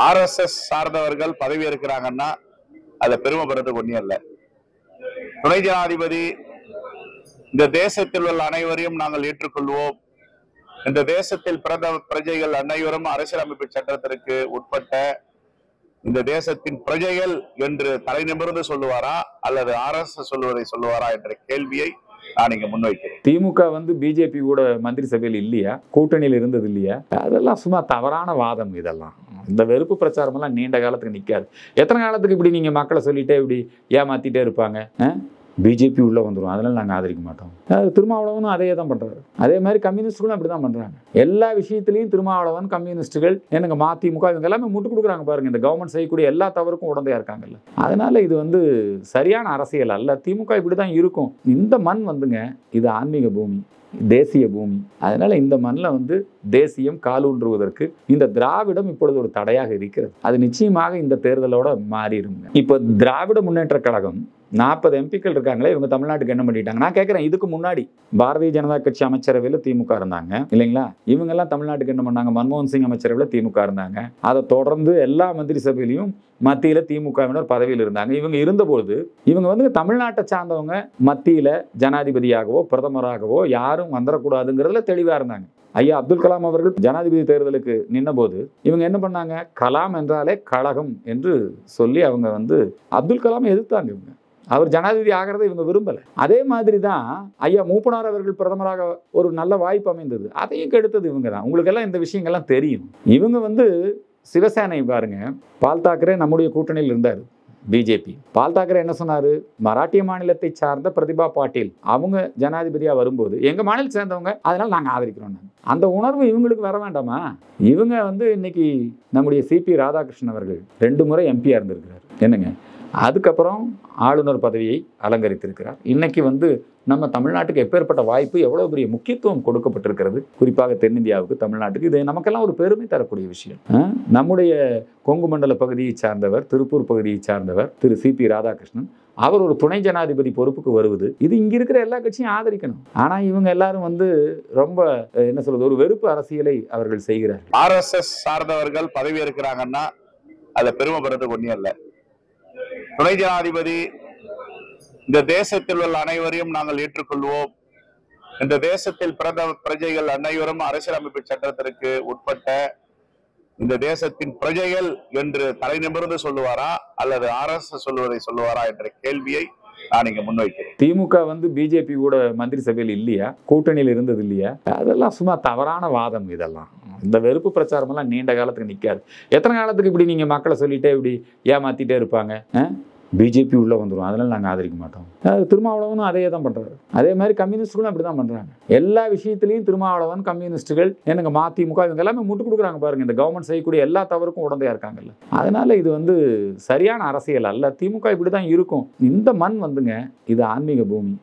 RSS சார்ந்தவர்கள் பதவி இருக்கிறாங்கன்னா அதை பெருமைப்படுறதுக்கு ஒன்றும் இல்லை. துணை ஜனாதிபதி இந்த தேசத்தில் உள்ள அனைவரையும் நாங்கள் ஏற்றுக்கொள்வோம், இந்த தேசத்தில் பிறந்த பிரஜைகள் அனைவரும் அரசியலமைப்பு சட்டத்திற்கு உட்பட்ட இந்த தேசத்தின் பிரஜைகள் என்று தலை நிமிர்ந்து சொல்லுவாரா அல்லது RSS சொல்லுவதை சொல்லுவாரா என்ற கேள்வியை நான் இங்க முன்வைக்கிறேன். திமுக பிஜேபி கூட மந்திரி சபையில் இல்லையா, கூட்டணியில் இருந்தது இல்லையா? அதெல்லாம் சும்மா தவறான வாதம். இதெல்லாம் இந்த வெறுப்பு பிரச்சாரம் எல்லாம் நீண்ட காலத்துக்கு நிற்காது. எத்தனை காலத்துக்கு இப்படி நீங்க மக்களை சொல்லிட்டே இப்படி ஏமாத்திட்டே இருப்பாங்க? பிஜேபி உள்ள வந்துடும், அதனால நாங்கள் ஆதரிக்க மாட்டோம். திருமாவளவனும் அதே தான் பண்றாரு. அதே மாதிரி கம்யூனிஸ்டுகளும் அப்படிதான் பண்றாங்க. எல்லா விஷயத்திலையும் திருமாவளவன், கம்யூனிஸ்டுகள், எனக்கு மதிமுக இவங்க எல்லாமே முட்டு கொடுக்குறாங்க பாருங்க. இந்த கவர்மெண்ட் செய்யக்கூடிய எல்லா தவறுக்கும் உடந்தையா இருக்காங்கல்ல. அதனால இது சரியான அரசியல் அல்ல. திமுக இப்படிதான் இருக்கும். இந்த மண் இது ஆன்மீக பூமி, தேசிய பூமி. அதனால இந்த மண்ணில் தேசியம் காலூன்றுவதற்கு இந்த திராவிடம் இப்பொழுது ஒரு தடையாக இருக்கிறது. அது நிச்சயமாக இந்த தேர்தலோட மாறிடுங்க. இப்போ திராவிட முன்னேற்ற கழகம் 40 எம்பிக்கள் இருக்காங்களே, இவங்க தமிழ்நாட்டுக்கு என்ன பண்ணிட்டாங்க? நான் கேட்குறேன், இதுக்கு முன்னாடி பாரதிய ஜனதா கட்சி அமைச்சரவையில் திமுக இருந்தாங்க இல்லைங்களா? இவங்கெல்லாம் தமிழ்நாட்டுக்கு என்ன பண்ணாங்க? மன்மோகன் சிங் அமைச்சரவையில் திமுக இருந்தாங்க. அதை தொடர்ந்து எல்லா மந்திரி சபையிலையும் மத்தியில் திமுகவினர் பதவியில் இருந்தாங்க. இவங்க இருந்தபோது இவங்க தமிழ்நாட்டை சார்ந்தவங்க மத்தியில் ஜனாதிபதியாகவோ பிரதமராகவோ யாரும் வந்துடக்கூடாதுங்கிறதுல தெளிவாக இருந்தாங்க. ஐயா அப்துல் கலாம் அவர்கள் ஜனாதிபதி தேர்தலுக்கு நின்ன போது இவங்க என்ன பண்ணாங்க? கலாம் என்றாலே கழகம் என்று சொல்லி அவங்க அப்துல் கலாம் எதிர்த்தாங்க. இவங்க அவர் ஜனாதிபதி ஆகிறத இவங்க விரும்பல. அதே மாதிரி தான் ஐயா மூப்பனார் அவர்கள் பிரதமராக ஒரு நல்ல வாய்ப்பு அமைந்தது, அதையும் கெடுத்தது இவங்க தான். உங்களுக்கு எல்லாம் இந்த விஷயங்கள்லாம் தெரியும். இவங்க சிவசேனை பாருங்க, பால் தாக்கரே நம்முடைய கூட்டணியில் இருந்தார் பிஜேபி. பால் தாக்கரே என்ன சொன்னாரு? மராட்டிய மாநிலத்தை சார்ந்த பிரதிபா பாட்டீல் அவங்க ஜனாதிபதியா வரும்போது எங்க மாநிலத்தை சேர்ந்தவங்க, அதனால நாங்க ஆதரிக்கிறோம். அந்த உணர்வு இவங்களுக்கு வர வேண்டாமா? இவங்க இன்னைக்கு நம்முடைய சிபி ராதாகிருஷ்ணன் அவர்கள் 2 முறை எம்பியா இருந்திருக்கிறார். என்னங்க, அதுக்கப்புறம் ஆளுநர் பதவியை அலங்கரித்திருக்கிறார். இன்னைக்கு நம்ம தமிழ்நாட்டுக்கு எப்பேற்பட்ட வாய்ப்பு, எவ்வளவு பெரிய முக்கியத்துவம் கொடுக்கப்பட்டிருக்கிறது, குறிப்பாக தென்னிந்தியாவுக்கு, தமிழ்நாட்டுக்கு. இது நமக்கெல்லாம் ஒரு பெருமை தரக்கூடிய விஷயம். நம்முடைய கொங்கு மண்டல பகுதியை சார்ந்தவர், திருப்பூர் பகுதியை சார்ந்தவர் திரு சிபி ராதாகிருஷ்ணன், அவர் ஒரு துணை ஜனாதிபதி பொறுப்புக்கு வருவது, இது இங்க இருக்கிற எல்லா கட்சியும் ஆதரிக்கணும். ஆனா இவங்க எல்லாரும் ரொம்ப என்ன சொல்றது, ஒரு வெறுப்பு அரசியலை அவர்கள் செய்கிறார்கள். RSS சார்ந்தவர்கள் பதவி இருக்கிறாங்கன்னா அதை பெருமைப்படுறதுக்கு ஒன்றும் இல்லை. துணை ஜனாதிபதி இந்த தேசத்தில் உள்ள அனைவரையும் நாங்கள் ஏற்றுக்கொள்வோம், இந்த தேசத்தில் பிறந்த பிரஜைகள் அனைவரும் அரசியலமைப்பு சட்டத்திற்கு உட்பட்ட இந்த தேசத்தின் பிரஜைகள் என்று தலை நிமிர்ந்து சொல்லுவாரா அல்லது RSS சொல்லுவதை சொல்லுவாரா என்ற கேள்வியை நான் இங்க முன்வைக்கிறேன். திமுக பிஜேபி கூட மந்திரி சபையில் இல்லையா, கூட்டணியில் இருந்தது இல்லையா? அதெல்லாம் சும்மா தவறான வாதம். இதெல்லாம் இந்த வெறுப்பு பிரச்சாரம் எல்லாம் நீண்ட காலத்துக்கு நிற்காது. எத்தனை காலத்துக்கு இப்படி நீங்க மக்களை சொல்லிட்டே இப்படி ஏமாத்திட்டே இருப்பாங்க? பிஜேபி உள்ள வந்துடும், அதனால நாங்கள் ஆதரிக்க மாட்டோம். திருமாவளவனும் அதே தான் பண்றாரு. அதே மாதிரி கம்யூனிஸ்டுகளும் அப்படிதான் பண்றாங்க. எல்லா விஷயத்திலையும் திருமாவளவன், கம்யூனிஸ்டுகள், எனக்கு மதிமுக இவங்க எல்லாமே முட்டு கொடுக்குறாங்க பாருங்க. இந்த கவர்மெண்ட் செய்யக்கூடிய எல்லா தவறுக்கும் உடந்தையா இருக்காங்கல்ல. அதனால இது சரியான அரசியல் அல்ல. திமுக இப்படிதான் இருக்கும். இந்த மண் இது ஆன்மீக பூமி,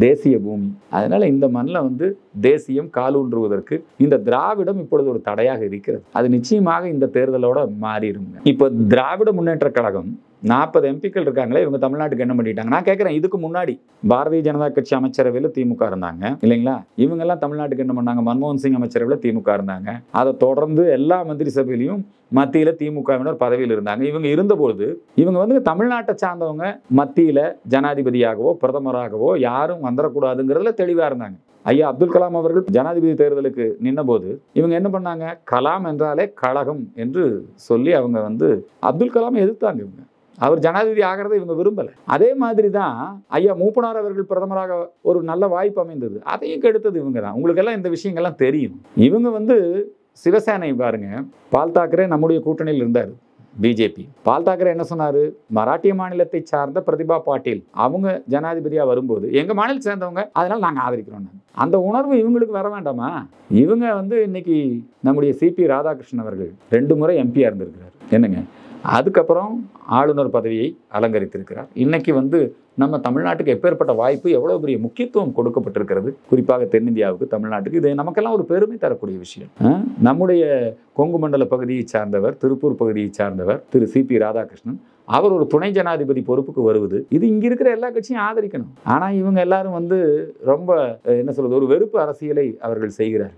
தேசிய பூமி. அதனால இந்த மண்ணில் தேசியம் காலூன்றுவதற்கு இந்த திராவிடம் இப்பொழுது ஒரு தடையாக இருக்கிறது. அது நிச்சயமாக இந்த தேர்தலோட மாறிடுங்க. இப்போ திராவிட முன்னேற்ற கழகம் 40 எம்பிக்கள் இருக்காங்களே, இவங்க தமிழ்நாட்டுக்கு என்ன பண்ணிட்டாங்க? நான் கேட்குறேன், இதுக்கு முன்னாடி பாரதிய ஜனதா கட்சி அமைச்சரவையில் திமுக இருந்தாங்க இல்லைங்களா? இவங்கெல்லாம் தமிழ்நாட்டுக்கு என்ன பண்ணாங்க? மன்மோகன் சிங் அமைச்சரவையில் திமுக இருந்தாங்க. அதை தொடர்ந்து எல்லா மந்திரி சபையிலையும் மத்தியில் திமுகவினர் பதவியில் இருந்தாங்க. இவங்க இருந்தபோது இவங்க தமிழ்நாட்டை சார்ந்தவங்க மத்தியில் ஜனாதிபதியாகவோ பிரதமராகவோ யாரும் வந்துடக்கூடாதுங்கிறதுல தெளிவாக இருந்தாங்க. ஐயா அப்துல் கலாம் அவர்கள் ஜனாதிபதி தேர்தலுக்கு நின்ன போது இவங்க என்ன பண்ணாங்க? கலாம் என்றாலே கழகம் என்று சொல்லி அவங்க அப்துல் கலாம் எதிர்த்தாங்க. இவங்க அவர் ஜனாதிபதி ஆகிறத இவங்க விரும்பல. அதே மாதிரி தான் ஐயா மூப்பனார் அவர்கள் பிரதமராக ஒரு நல்ல வாய்ப்பு அமைந்தது, அதையும் கெடுத்தது இவங்க தான். உங்களுக்கு எல்லாம் இந்த விஷயங்கள்லாம் தெரியும். இவங்க சிவசேனை பாருங்க, பால் தாக்கரே நம்முடைய கூட்டணியில் இருந்தார் பிஜேபி. பால் தாக்கரே என்ன சொன்னாரு? மராட்டிய மாநிலத்தை சார்ந்த பிரதிபா பாட்டீல் அவங்க ஜனாதிபதியா வரும்போது எங்க மாநிலத்தை சேர்ந்தவங்க, அதனால நாங்க ஆதரிக்கிறோம். அந்த உணர்வு இவங்களுக்கு வர வேண்டாமா? இவங்க இன்னைக்கு நம்முடைய சிபி ராதாகிருஷ்ணன் அவர்கள் 2 முறை எம்பியா இருந்திருக்கிறார். என்னங்க, அதுக்கப்புறம் ஆளுநர் பதவியை அலங்கரித்திருக்கிறார். இன்னைக்கு நம்ம தமிழ்நாட்டுக்கு எப்பேற்பட்ட வாய்ப்பு, எவ்வளவு பெரிய முக்கியத்துவம் கொடுக்கப்பட்டிருக்கிறது, குறிப்பாக தென்னிந்தியாவுக்கு, தமிழ்நாட்டுக்கு. இது நமக்கெல்லாம் ஒரு பெருமை தரக்கூடிய விஷயம். நம்முடைய கொங்கு மண்டல பகுதியை சார்ந்தவர், திருப்பூர் பகுதியை சார்ந்தவர் திரு சிபி ராதாகிருஷ்ணன், அவர் ஒரு துணை ஜனாதிபதி பொறுப்புக்கு வருவது, இது இங்க இருக்கிற எல்லா கட்சியும் ஆதரிக்கணும். ஆனா இவங்க எல்லாரும் ரொம்ப என்ன சொல்றது, ஒரு வெறுப்பு அரசியலை அவர்கள் செய்கிறார்கள்.